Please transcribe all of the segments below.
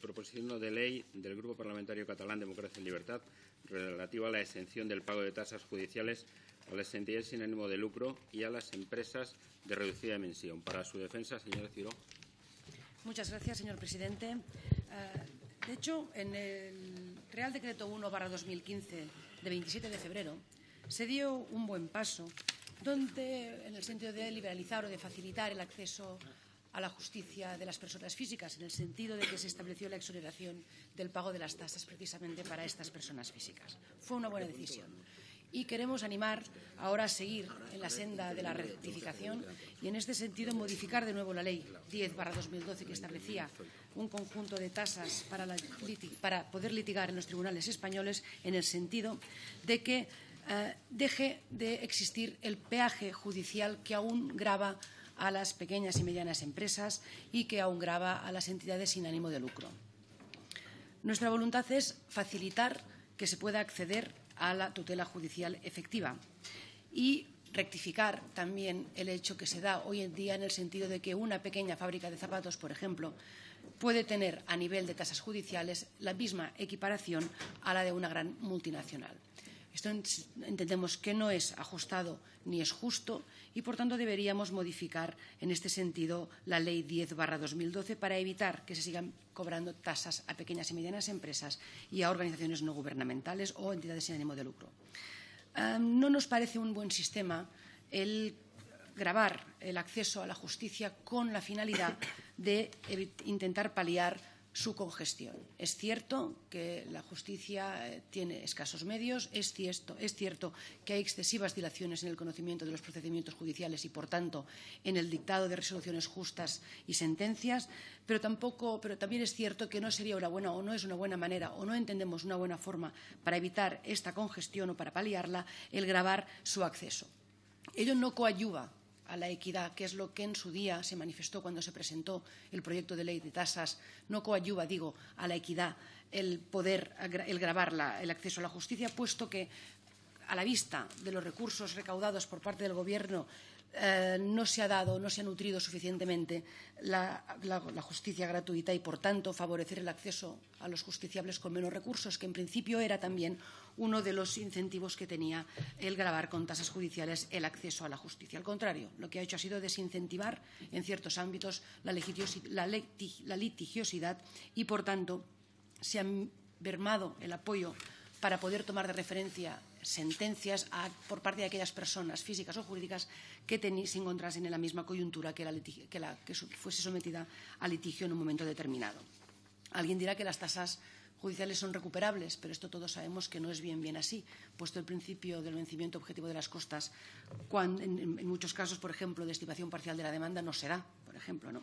proposición no de ley del Grupo Parlamentario Catalán Democracia y Libertad relativa a la exención del pago de tasas judiciales a las entidades sin ánimo de lucro y a las empresas de reducida dimensión. Para su defensa, señora Ciró. Muchas gracias, señor presidente. De hecho, en el Real Decreto 1/2015 de 27 de febrero se dio un buen paso donde, en el sentido de liberalizar o de facilitar el acceso a la justicia de las personas físicas, en el sentido de que se estableció la exoneración del pago de las tasas precisamente para estas personas físicas. Fue una buena decisión. Y queremos animar ahora a seguir en la senda de la rectificación y, en este sentido, modificar de nuevo la Ley 10/2012, que establecía un conjunto de tasas para poder litigar en los tribunales españoles, en el sentido de que deje de existir el peaje judicial que aún grava a las pequeñas y medianas empresas y que aún grava a las entidades sin ánimo de lucro. Nuestra voluntad es facilitar que se pueda acceder a la tutela judicial efectiva y rectificar también el hecho que se da hoy en día en el sentido de que una pequeña fábrica de zapatos, por ejemplo, puede tener a nivel de tasas judiciales la misma equiparación a la de una gran multinacional. Esto entendemos que no es ajustado ni es justo y, por tanto, deberíamos modificar en este sentido la Ley 10/2012 para evitar que se sigan cobrando tasas a pequeñas y medianas empresas y a organizaciones no gubernamentales o entidades sin ánimo de lucro. No nos parece un buen sistema el gravar el acceso a la justicia con la finalidad de intentar paliar su congestión. Es cierto que la justicia tiene escasos medios, es cierto que hay excesivas dilaciones en el conocimiento de los procedimientos judiciales y, por tanto, en el dictado de resoluciones justas y sentencias, pero también es cierto que no sería una buena o no es una buena manera o no entendemos una buena forma para evitar esta congestión o para paliarla el gravar su acceso. Ello no coadyuva a la equidad, que es lo que en su día se manifestó cuando se presentó el proyecto de ley de tasas, no coadyuva, digo, a la equidad el gravar el acceso a la justicia, puesto que, a la vista de los recursos recaudados por parte del Gobierno, no se ha nutrido suficientemente la justicia gratuita y, por tanto, favorecer el acceso a los justiciables con menos recursos, que en principio era también uno de los incentivos que tenía el gravar con tasas judiciales el acceso a la justicia. Al contrario, lo que ha hecho ha sido desincentivar en ciertos ámbitos la litigiosidad y, por tanto, se ha mermado el apoyo para poder tomar de referencia sentencias por parte de aquellas personas físicas o jurídicas que se encontrasen en la misma coyuntura que fuese sometida a litigio en un momento determinado. Alguien dirá que las tasas judiciales son recuperables, pero esto todos sabemos que no es bien así, puesto el principio del vencimiento objetivo de las costas, en muchos casos, por ejemplo, de estimación parcial de la demanda, no se da, por ejemplo, ¿no?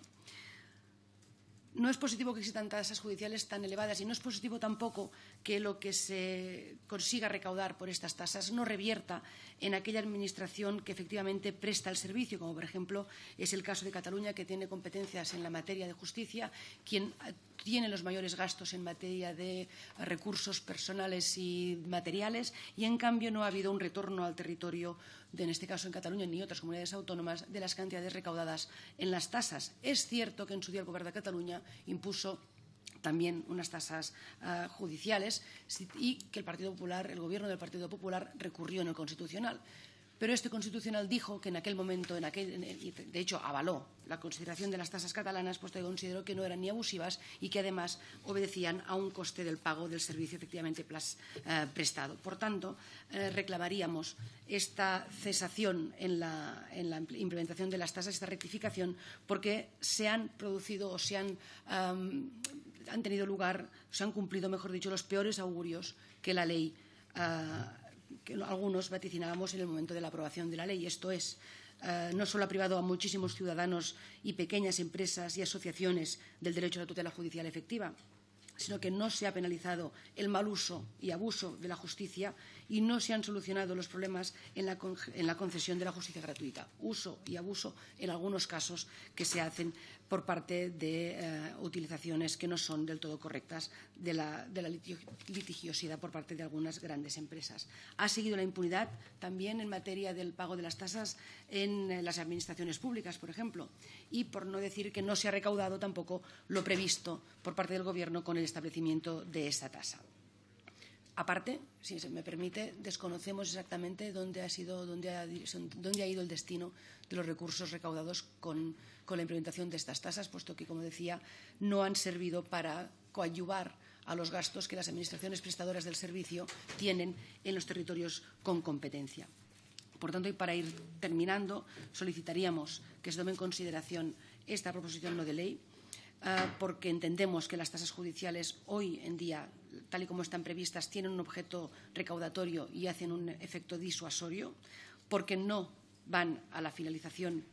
No es positivo que existan tasas judiciales tan elevadas y no es positivo tampoco que lo que se consiga recaudar por estas tasas no revierta en aquella administración que efectivamente presta el servicio, como por ejemplo es el caso de Cataluña, que tiene competencias en la materia de justicia, quien tiene los mayores gastos en materia de recursos personales y materiales y, en cambio, no ha habido un retorno al territorio, en este caso en Cataluña ni otras comunidades autónomas, de las cantidades recaudadas en las tasas. Es cierto que en su día el Gobierno de Cataluña impuso también unas tasas judiciales y que el Gobierno del Partido Popular recurrió en el Constitucional. Pero este Constitucional dijo que en aquel momento, de hecho avaló la consideración de las tasas catalanas, puesto que consideró que no eran ni abusivas y que además obedecían a un coste del pago del servicio efectivamente prestado. Por tanto, reclamaríamos esta cesación en la implementación de las tasas, esta rectificación, porque se han producido o han tenido lugar, se han cumplido, mejor dicho, los peores augurios que la ley que algunos vaticinábamos en el momento de la aprobación de la ley. Esto es, no solo ha privado a muchísimos ciudadanos y pequeñas empresas y asociaciones del derecho a la tutela judicial efectiva, sino que no se ha penalizado el mal uso y abuso de la justicia y no se han solucionado los problemas en la concesión de la justicia gratuita. Uso y abuso, en algunos casos, que se hacen por parte de utilizaciones que no son del todo correctas de la litigiosidad por parte de algunas grandes empresas. Ha seguido la impunidad también en materia del pago de las tasas en las administraciones públicas, por ejemplo, y por no decir que no se ha recaudado tampoco lo previsto por parte del Gobierno con el establecimiento de esa tasa. Aparte, si se me permite, desconocemos exactamente dónde ha ido el destino de los recursos recaudados con la implementación de estas tasas, puesto que, como decía, no han servido para coadyuvar a los gastos que las administraciones prestadoras del servicio tienen en los territorios con competencia. Por tanto, y para ir terminando, solicitaríamos que se tome en consideración esta proposición no de ley, porque entendemos que las tasas judiciales hoy en día, tal y como están previstas, tienen un objeto recaudatorio y hacen un efecto disuasorio, porque no van a la financiación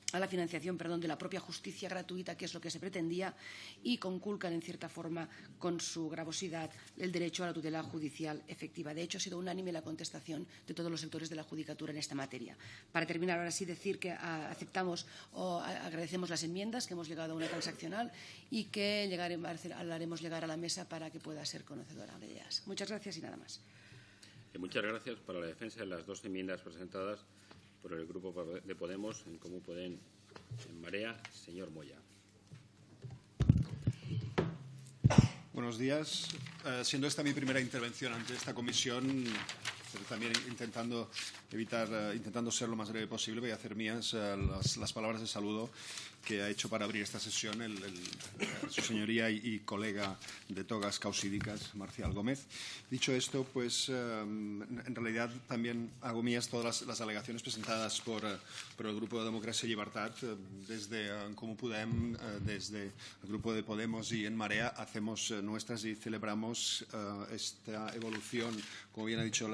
de la propia justicia gratuita, que es lo que se pretendía, y conculcan, en cierta forma, con su gravosidad, el derecho a la tutela judicial efectiva. De hecho, ha sido unánime la contestación de todos los sectores de la judicatura en esta materia. Para terminar, ahora sí decir que aceptamos o agradecemos las enmiendas, que hemos llegado a una transaccional y que la haremos llegar a la mesa para que pueda ser conocedora de ellas. Muchas gracias y nada más. Muchas gracias. Para la defensa de las dos enmiendas presentadas por el Grupo de Podemos, en Comú Podem, en Marea, señor Moya. Buenos días. Siendo esta mi primera intervención ante esta comisión, pero también intentando ser lo más breve posible, voy a hacer mías las palabras de saludo que ha hecho para abrir esta sesión su señoría y colega de togas causídicas, Marcial Gómez. Dicho esto, pues en realidad también hago mías todas las alegaciones presentadas por el Grupo de Democracia y Libertad. Desde Comú Podem, desde el Grupo de Podemos y en Marea, hacemos nuestras y celebramos esta evolución, como bien ha dicho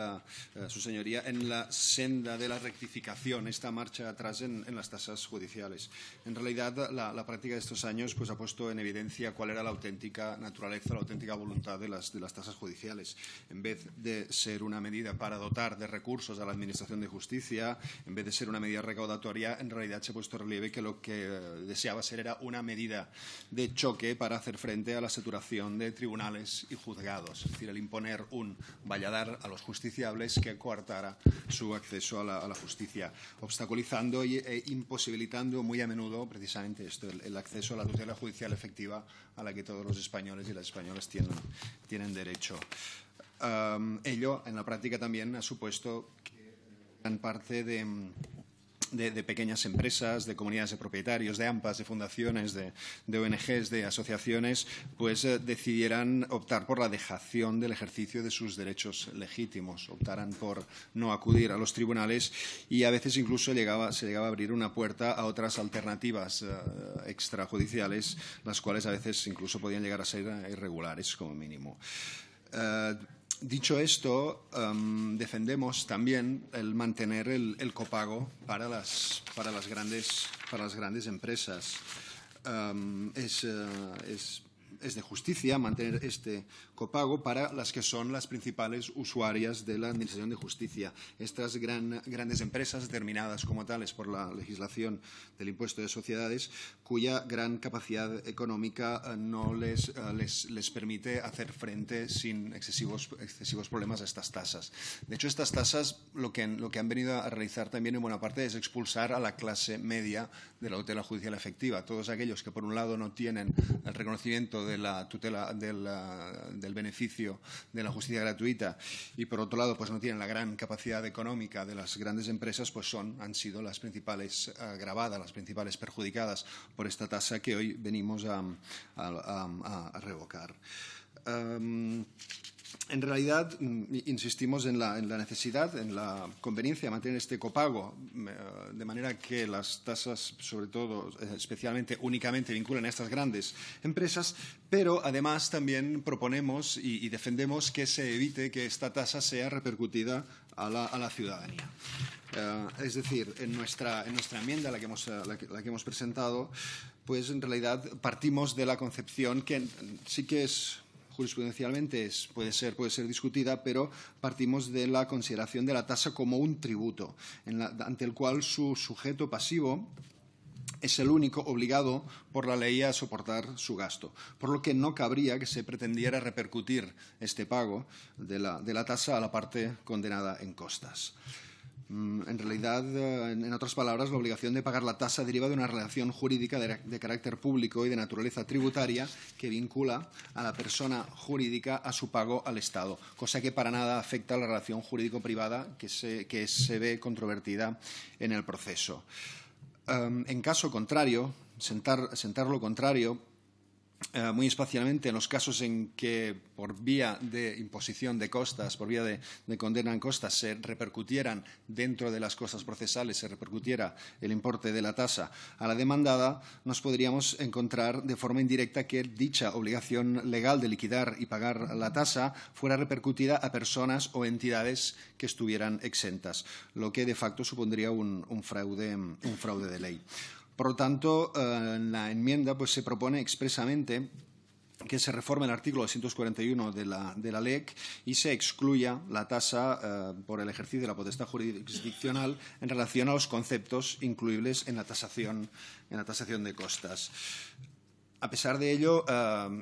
su señoría, en la senda de la rectificación, esta marcha atrás en las tasas judiciales. En realidad, la práctica de estos años pues, ha puesto en evidencia cuál era la auténtica naturaleza, la auténtica voluntad de las tasas judiciales. En vez de ser una medida para dotar de recursos a la Administración de Justicia, en vez de ser una medida recaudatoria, en realidad se ha puesto en relieve que lo que deseaba ser era una medida de choque para hacer frente a la saturación de tribunales y juzgados. Es decir, el imponer un valladar a los justiciables que coartara su acceso a la justicia, obstaculizando e imposibilitando muy a menudo precisamente esto, el acceso a la tutela judicial efectiva a la que todos los españoles y las españolas tienen derecho. Ello, en la práctica, también ha supuesto que gran parte de pequeñas empresas, de comunidades de propietarios, de AMPAs, de fundaciones, de ONGs, de asociaciones, pues decidieran optar por la dejación del ejercicio de sus derechos legítimos, optaran por no acudir a los tribunales y a veces incluso se llegaba a abrir una puerta a otras alternativas extrajudiciales, las cuales a veces incluso podían llegar a ser irregulares como mínimo. Dicho esto, defendemos también el mantener el copago para las grandes empresas. Es de justicia mantener este copago para las que son las principales usuarias de la Administración de Justicia. Estas grandes empresas, determinadas como tales por la legislación del impuesto de sociedades, cuya gran capacidad económica no les permite hacer frente sin excesivos problemas a estas tasas. De hecho, estas tasas lo que han venido a realizar también en buena parte es expulsar a la clase media de la tutela judicial efectiva. Todos aquellos que, por un lado, no tienen el reconocimiento de la tutela del beneficio de la justicia gratuita y, por otro lado, pues no tienen la gran capacidad económica de las grandes empresas, pues han sido las principales gravadas, las principales perjudicadas por esta tasa que hoy venimos a revocar. En realidad, insistimos en la necesidad, en la conveniencia de mantener este copago, de manera que las tasas, sobre todo, especialmente, únicamente vinculen a estas grandes empresas, pero además también proponemos y defendemos que se evite que esta tasa sea repercutida a la ciudadanía. Es decir, en nuestra enmienda, la que hemos presentado, pues en realidad partimos de la concepción que sí que es jurisprudencialmente puede ser discutida, pero partimos de la consideración de la tasa como un tributo, ante el cual su sujeto pasivo es el único obligado por la ley a soportar su gasto, por lo que no cabría que se pretendiera repercutir este pago de la tasa a la parte condenada en costas. En realidad, en otras palabras, la obligación de pagar la tasa deriva de una relación jurídica de carácter público y de naturaleza tributaria que vincula a la persona jurídica a su pago al Estado, cosa que para nada afecta a la relación jurídico-privada que se ve controvertida en el proceso. En caso contrario, sentar lo contrario, muy especialmente en los casos en que por vía de imposición de costas, por vía de condena en costas, se repercutieran dentro de las costas procesales, se repercutiera el importe de la tasa a la demandada, nos podríamos encontrar de forma indirecta que dicha obligación legal de liquidar y pagar la tasa fuera repercutida a personas o entidades que estuvieran exentas, lo que de facto supondría un fraude de ley. Por lo tanto, en la enmienda se propone expresamente que se reforme el artículo 241 de la LEC y se excluya la tasa por el ejercicio de la potestad jurisdiccional en relación a los conceptos incluibles en la tasación de costas. A pesar de ello,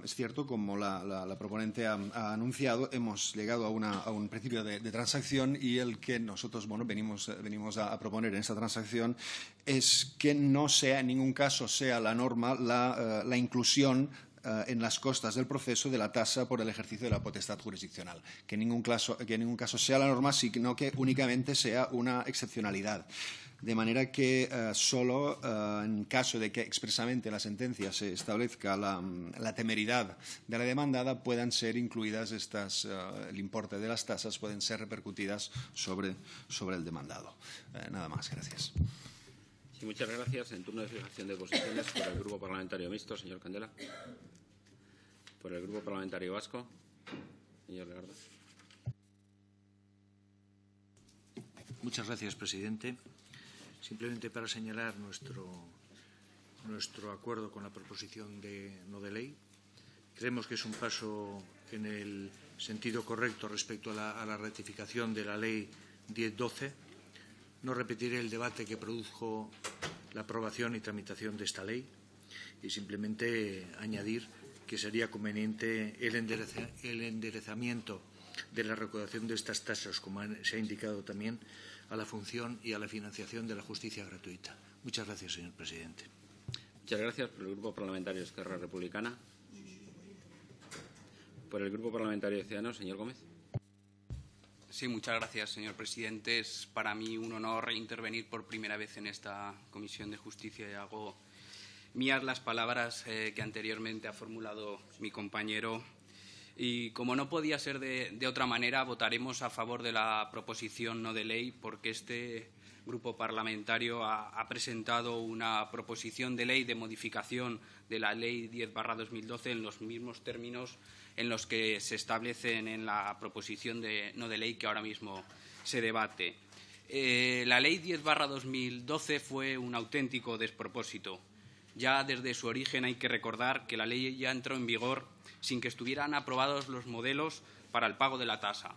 es cierto, como la proponente ha anunciado, hemos llegado a un principio de transacción y el que nosotros venimos a proponer en esta transacción es que no sea en ningún caso sea la norma la inclusión en las costas del proceso de la tasa por el ejercicio de la potestad jurisdiccional. Que en ningún caso sea la norma, sino que únicamente sea una excepcionalidad. De manera que solo en caso de que expresamente en la sentencia se establezca la temeridad de la demandada puedan ser incluidas el importe de las tasas pueden ser repercutidas sobre el demandado. Nada más. Gracias. Sí, muchas gracias. En turno de fijación de posiciones por el Grupo Parlamentario Mixto, señor Candela. Por el Grupo Parlamentario Vasco, señor Legarda. Muchas gracias, presidente. Simplemente para señalar nuestro acuerdo con la proposición no de ley. Creemos que es un paso en el sentido correcto respecto a la ratificación de la Ley 1012. No repetiré el debate que produjo la aprobación y tramitación de esta ley y simplemente añadir que sería conveniente el enderezamiento de la recaudación de estas tasas, como se ha indicado también, a la función y a la financiación de la justicia gratuita. Muchas gracias, señor presidente. Muchas gracias. Por el Grupo Parlamentario Esquerra Republicana. Por el Grupo Parlamentario de Ciudadanos, señor Gómez. Sí, muchas gracias, señor presidente. Es para mí un honor intervenir por primera vez en esta Comisión de Justicia y hago mías las palabras que anteriormente ha formulado mi compañero. Y como no podía ser de otra manera, votaremos a favor de la proposición no de ley porque este grupo parlamentario ha presentado una proposición de ley de modificación de la Ley 10/2012 en los mismos términos en los que se establecen en la proposición no de ley que ahora mismo se debate. La Ley 10/2012 fue un auténtico despropósito. Ya desde su origen hay que recordar que la ley ya entró en vigor sin que estuvieran aprobados los modelos para el pago de la tasa.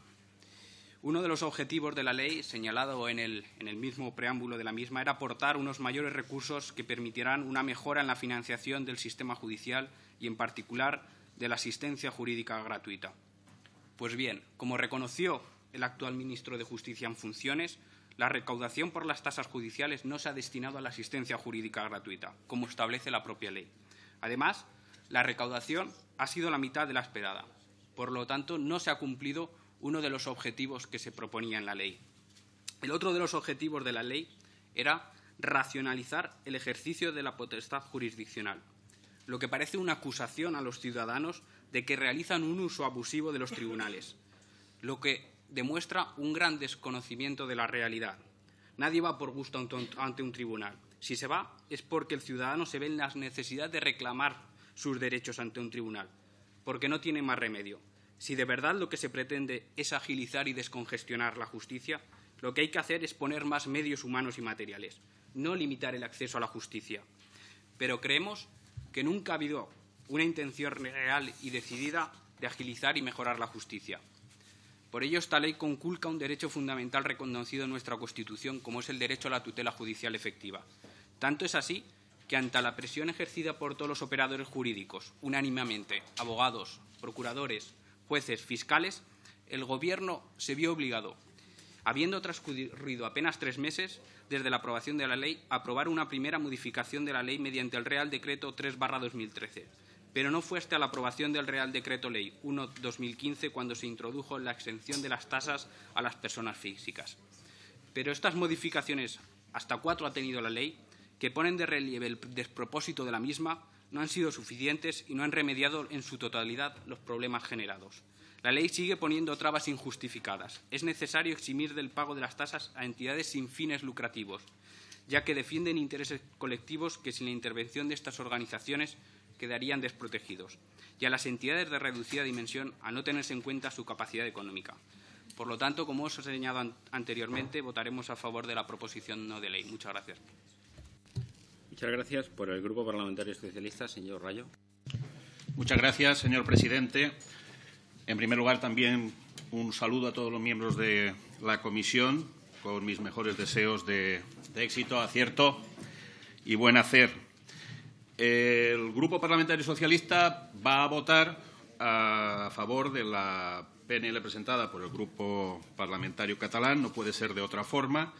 Uno de los objetivos de la ley, señalado en el mismo preámbulo de la misma, era aportar unos mayores recursos que permitieran una mejora en la financiación del sistema judicial y, en particular, de la asistencia jurídica gratuita. Pues bien, como reconoció el actual ministro de Justicia en funciones, la recaudación por las tasas judiciales no se ha destinado a la asistencia jurídica gratuita, como establece la propia ley. Además, la recaudación ha sido la mitad de la esperada. Por lo tanto, no se ha cumplido uno de los objetivos que se proponía en la ley. El otro de los objetivos de la ley era racionalizar el ejercicio de la potestad jurisdiccional, lo que parece una acusación a los ciudadanos de que realizan un uso abusivo de los tribunales, lo que demuestra un gran desconocimiento de la realidad. Nadie va por gusto ante un tribunal. Si se va es porque el ciudadano se ve en la necesidad de reclamar sus derechos ante un tribunal, porque no tiene más remedio. Si de verdad lo que se pretende es agilizar y descongestionar la justicia, lo que hay que hacer es poner más medios humanos y materiales, no limitar el acceso a la justicia. Pero creemos que nunca ha habido una intención real y decidida de agilizar y mejorar la justicia. Por ello, esta ley conculca un derecho fundamental reconocido en nuestra Constitución, como es el derecho a la tutela judicial efectiva. Tanto es así que, ante la presión ejercida por todos los operadores jurídicos, unánimemente, abogados, procuradores, jueces, fiscales, el Gobierno se vio obligado, habiendo transcurrido apenas 3 meses desde la aprobación de la ley, a aprobar una primera modificación de la ley mediante el Real Decreto 3/2013. Pero no fue hasta la aprobación del Real Decreto Ley 1/2015 cuando se introdujo la exención de las tasas a las personas físicas. Pero estas modificaciones, hasta 4 ha tenido la ley, que ponen de relieve el despropósito de la misma, no han sido suficientes y no han remediado en su totalidad los problemas generados. La ley sigue poniendo trabas injustificadas. Es necesario eximir del pago de las tasas a entidades sin fines lucrativos, ya que defienden intereses colectivos que sin la intervención de estas organizaciones quedarían desprotegidos, y a las entidades de reducida dimensión a no tenerse en cuenta su capacidad económica. Por lo tanto, como os he señalado anteriormente, votaremos a favor de la proposición no de ley. Muchas gracias. Muchas gracias. Por el Grupo Parlamentario Socialista, señor Rayo. Muchas gracias, señor presidente. En primer lugar, también un saludo a todos los miembros de la comisión, con mis mejores deseos de éxito, acierto y buen hacer. El Grupo Parlamentario Socialista va a votar a favor de la PNL presentada por el Grupo Parlamentario Catalán. No puede ser de otra forma.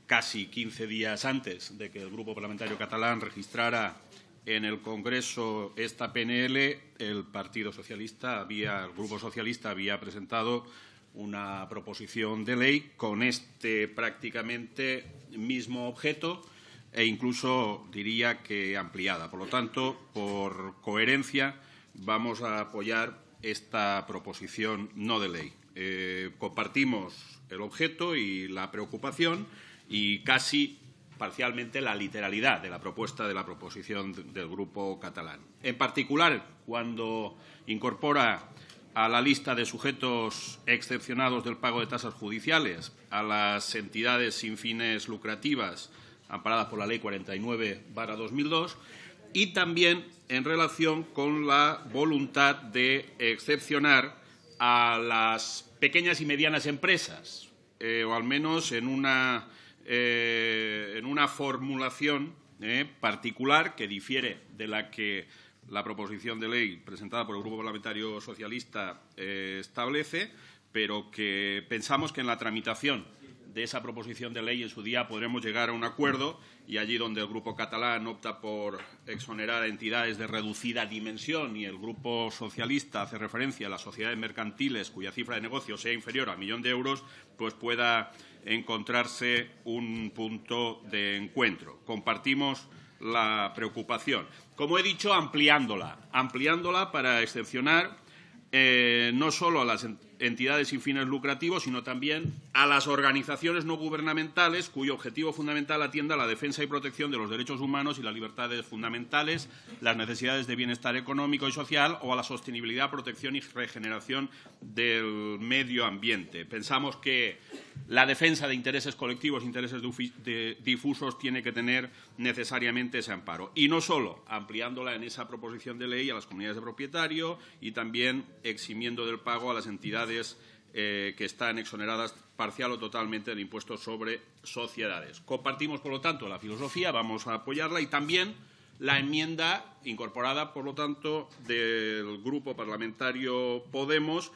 Casi 15 días antes de que el Grupo Parlamentario Catalán registrara en el Congreso esta PNL, el Grupo Socialista había presentado una proposición de ley con este prácticamente mismo objeto e incluso diría que ampliada. Por lo tanto, por coherencia, vamos a apoyar esta proposición no de ley. Compartimos el objeto y la preocupación y casi parcialmente la literalidad de la propuesta de la proposición del Grupo catalán. En particular, cuando incorpora a la lista de sujetos excepcionados del pago de tasas judiciales a las entidades sin fines lucrativas amparadas por la Ley 49/2002 y también en relación con la voluntad de excepcionar a las pequeñas y medianas empresas, o al menos en una formulación particular que difiere de la que la proposición de ley presentada por el Grupo Parlamentario Socialista establece, pero que pensamos que en la tramitación de esa proposición de ley en su día podremos llegar a un acuerdo y allí donde el Grupo catalán opta por exonerar a entidades de reducida dimensión y el Grupo Socialista hace referencia a las sociedades mercantiles cuya cifra de negocio sea inferior a 1 millón de euros, pues pueda encontrarse un punto de encuentro. Compartimos la preocupación. Como he dicho, ampliándola para excepcionar no solo a las entidades sin fines lucrativos, sino también a las organizaciones no gubernamentales cuyo objetivo fundamental atienda a la defensa y protección de los derechos humanos y las libertades fundamentales, las necesidades de bienestar económico y social o a la sostenibilidad, protección y regeneración del medio ambiente. Pensamos que la defensa de intereses colectivos, intereses difusos, tiene que tener necesariamente ese amparo. Y no solo ampliándola en esa proposición de ley a las comunidades de propietario y también eximiendo del pago a las entidades que están exoneradas parcial o totalmente del impuesto sobre sociedades. Compartimos, por lo tanto, la filosofía, vamos a apoyarla y también la enmienda incorporada, por lo tanto, del Grupo Parlamentario Podemos,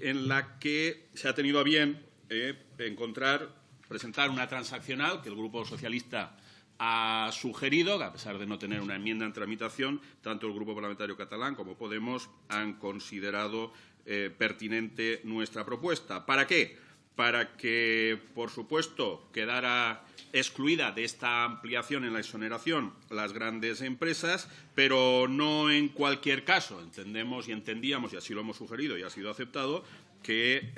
en la que se ha tenido a bien presentar una transaccional que el Grupo Socialista ha sugerido, a pesar de no tener una enmienda en tramitación, tanto el Grupo Parlamentario Catalán como Podemos han considerado pertinente nuestra propuesta. ¿Para qué? Para que, por supuesto, quedara excluida de esta ampliación en la exoneración las grandes empresas, pero no en cualquier caso. Entendemos y entendíamos, y así lo hemos sugerido y ha sido aceptado, que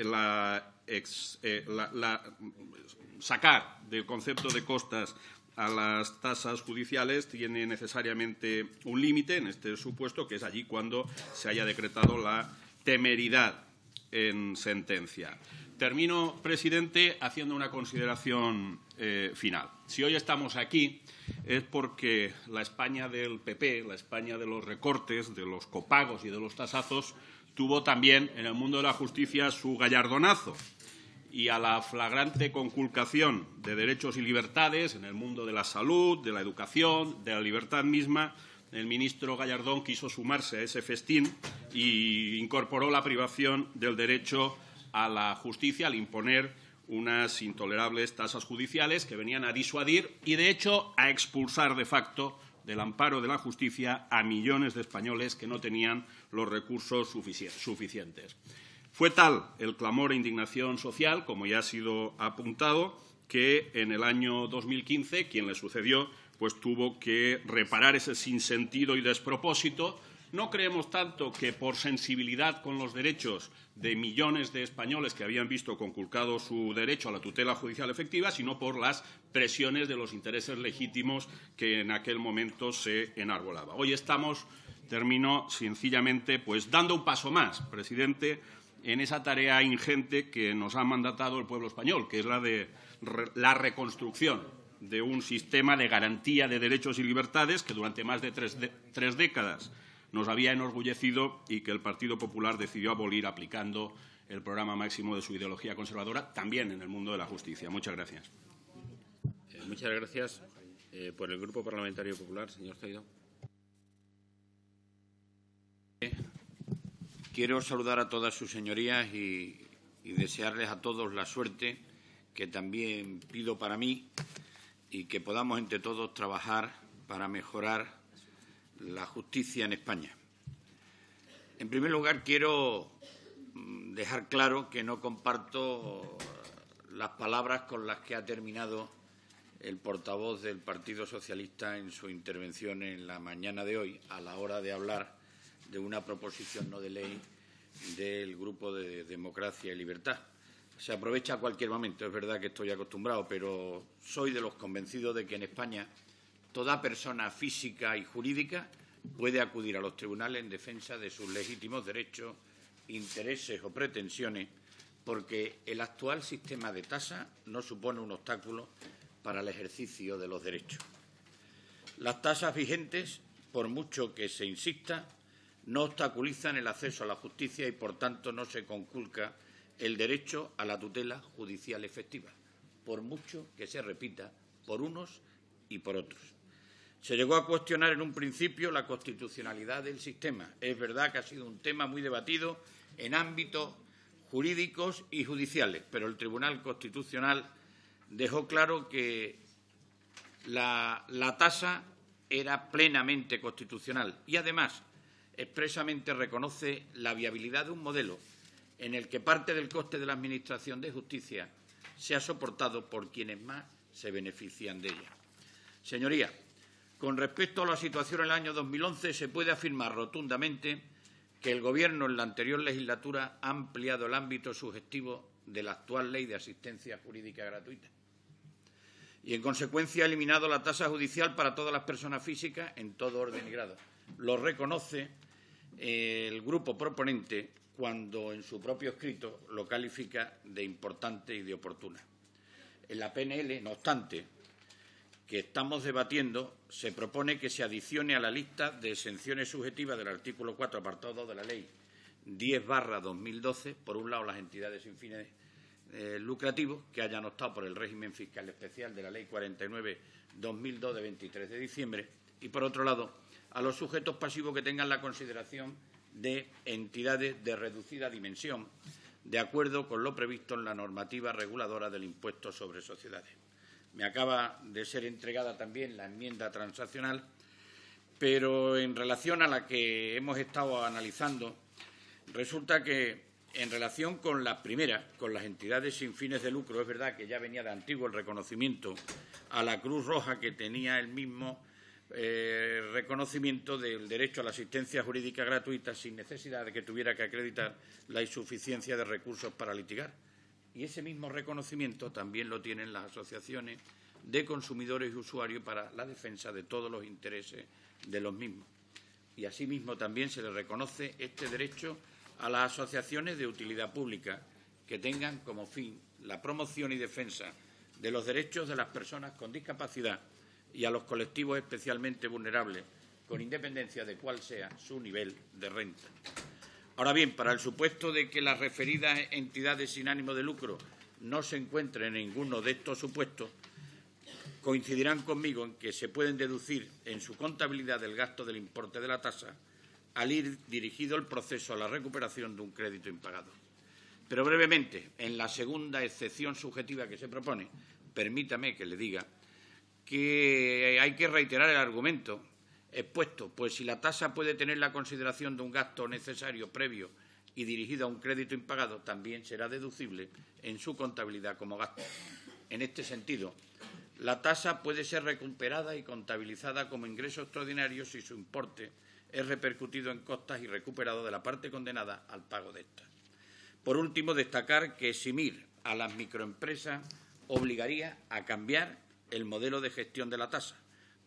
sacar del concepto de costas a las tasas judiciales tiene necesariamente un límite en este supuesto, que es allí cuando se haya decretado la temeridad en sentencia. Termino, presidente, haciendo una consideración final. Si hoy estamos aquí es porque la España del PP, la España de los recortes, de los copagos y de los tasazos, tuvo también en el mundo de la justicia su gallardonazo. Y a la flagrante conculcación de derechos y libertades en el mundo de la salud, de la educación, de la libertad misma, el ministro Gallardón quiso sumarse a ese festín e incorporó la privación del derecho a la justicia al imponer unas intolerables tasas judiciales que venían a disuadir y, de hecho, a expulsar de facto del amparo de la justicia a millones de españoles que no tenían los recursos suficientes. Fue tal el clamor e indignación social, como ya ha sido apuntado, que en el año 2015 quien le sucedió pues tuvo que reparar ese sinsentido y despropósito. No creemos tanto que por sensibilidad con los derechos de millones de españoles que habían visto conculcado su derecho a la tutela judicial efectiva, sino por las presiones de los intereses legítimos que en aquel momento se enarbolaba. Hoy estamos, termino sencillamente, pues dando un paso más, presidente, en esa tarea ingente que nos ha mandatado el pueblo español, que es la de la reconstrucción de un sistema de garantía de derechos y libertades que durante más de tres décadas nos había enorgullecido y que el Partido Popular decidió abolir aplicando el programa máximo de su ideología conservadora también en el mundo de la justicia. Muchas gracias. Muchas gracias. Por el Grupo Parlamentario Popular, señor Zoido. Quiero saludar a todas sus señorías y desearles a todos la suerte que también pido para mí y que podamos entre todos trabajar para mejorar la justicia en España. En primer lugar, quiero dejar claro que no comparto las palabras con las que ha terminado el portavoz del Partido Socialista en su intervención en la mañana de hoy, a la hora de hablar de una proposición no de ley del Grupo de Democracia y Libertad. Se aprovecha a cualquier momento, es verdad que estoy acostumbrado, pero soy de los convencidos de que en España toda persona física y jurídica puede acudir a los tribunales en defensa de sus legítimos derechos, intereses o pretensiones, porque el actual sistema de tasa no supone un obstáculo para el ejercicio de los derechos. Las tasas vigentes, por mucho que se insista, no obstaculizan el acceso a la justicia y, por tanto, no se conculca el derecho a la tutela judicial efectiva, por mucho que se repita por unos y por otros. Se llegó a cuestionar en un principio la constitucionalidad del sistema. Es verdad que ha sido un tema muy debatido en ámbitos jurídicos y judiciales, pero el Tribunal Constitucional dejó claro que la tasa era plenamente constitucional y, además, expresamente reconoce la viabilidad de un modelo en el que parte del coste de la Administración de Justicia sea soportado por quienes más se benefician de ella. Señorías, con respecto a la situación en el año 2011, se puede afirmar rotundamente que el Gobierno en la anterior legislatura ha ampliado el ámbito subjetivo de la actual Ley de Asistencia Jurídica Gratuita y, en consecuencia, ha eliminado la tasa judicial para todas las personas físicas en todo orden y grado. Lo reconoce el grupo proponente cuando en su propio escrito lo califica de importante y de oportuna. En la PNL, no obstante, que estamos debatiendo, se propone que se adicione a la lista de exenciones subjetivas del artículo 4, apartado 2 de la Ley 10/2012, por un lado, las entidades sin fines lucrativos que hayan optado por el régimen fiscal especial de la Ley 49/2002 de 23 de diciembre y, por otro lado, a los sujetos pasivos que tengan la consideración de entidades de reducida dimensión, de acuerdo con lo previsto en la normativa reguladora del impuesto sobre sociedades. Me acaba de ser entregada también la enmienda transaccional, pero en relación a la que hemos estado analizando, resulta que en relación con la primera, con las entidades sin fines de lucro, es verdad que ya venía de antiguo el reconocimiento a la Cruz Roja, que tenía el mismo reconocimiento del derecho a la asistencia jurídica gratuita sin necesidad de que tuviera que acreditar la insuficiencia de recursos para litigar. Y ese mismo reconocimiento también lo tienen las asociaciones de consumidores y usuarios para la defensa de todos los intereses de los mismos. Y asimismo también se le reconoce este derecho a las asociaciones de utilidad pública, que tengan como fin la promoción y defensa de los derechos de las personas con discapacidad y a los colectivos especialmente vulnerables, con independencia de cuál sea su nivel de renta. Ahora bien, para el supuesto de que las referidas entidades sin ánimo de lucro no se encuentren en ninguno de estos supuestos, coincidirán conmigo en que se pueden deducir en su contabilidad del gasto del importe de la tasa al ir dirigido el proceso a la recuperación de un crédito impagado. Pero brevemente, en la segunda excepción subjetiva que se propone, permítame que le diga que hay que reiterar el argumento expuesto, pues si la tasa puede tener la consideración de un gasto necesario previo y dirigido a un crédito impagado, también será deducible en su contabilidad como gasto. En este sentido, la tasa puede ser recuperada y contabilizada como ingreso extraordinario si su importe es repercutido en costas y recuperado de la parte condenada al pago de estas. Por último, destacar que eximir a las microempresas obligaría a cambiar el modelo de gestión de la tasa,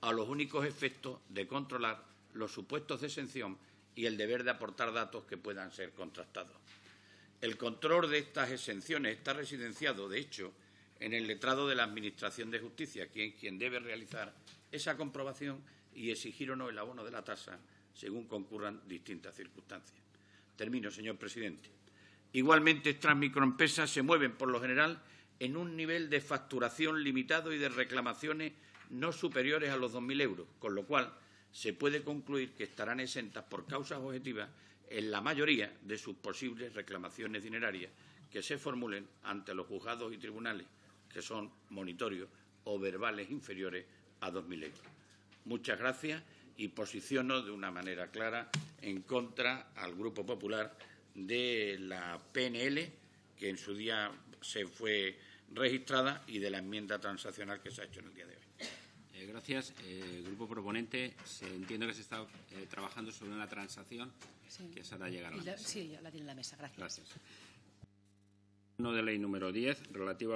a los únicos efectos de controlar los supuestos de exención y el deber de aportar datos que puedan ser contrastados. El control de estas exenciones está residenciado, de hecho, en el letrado de la Administración de Justicia, quien debe realizar esa comprobación y exigir o no el abono de la tasa según concurran distintas circunstancias. Termino, señor presidente. Igualmente, estas microempresas se mueven, por lo general, en un nivel de facturación limitado y de reclamaciones no superiores a los 2.000 euros, con lo cual se puede concluir que estarán exentas por causas objetivas en la mayoría de sus posibles reclamaciones dinerarias que se formulen ante los juzgados y tribunales, que son monitorios o verbales inferiores a 2.000 euros. Muchas gracias y posiciono de una manera clara en contra al Grupo Popular de la PNL, que en su día se fue registrada, y de la enmienda transaccional que se ha hecho en el día de hoy. Gracias. Grupo proponente, entiendo que se está trabajando sobre una transacción que se hará llegar a la mesa. Sí, ya la tiene en la mesa. Gracias. Gracias. No de ley número 10, relativo a la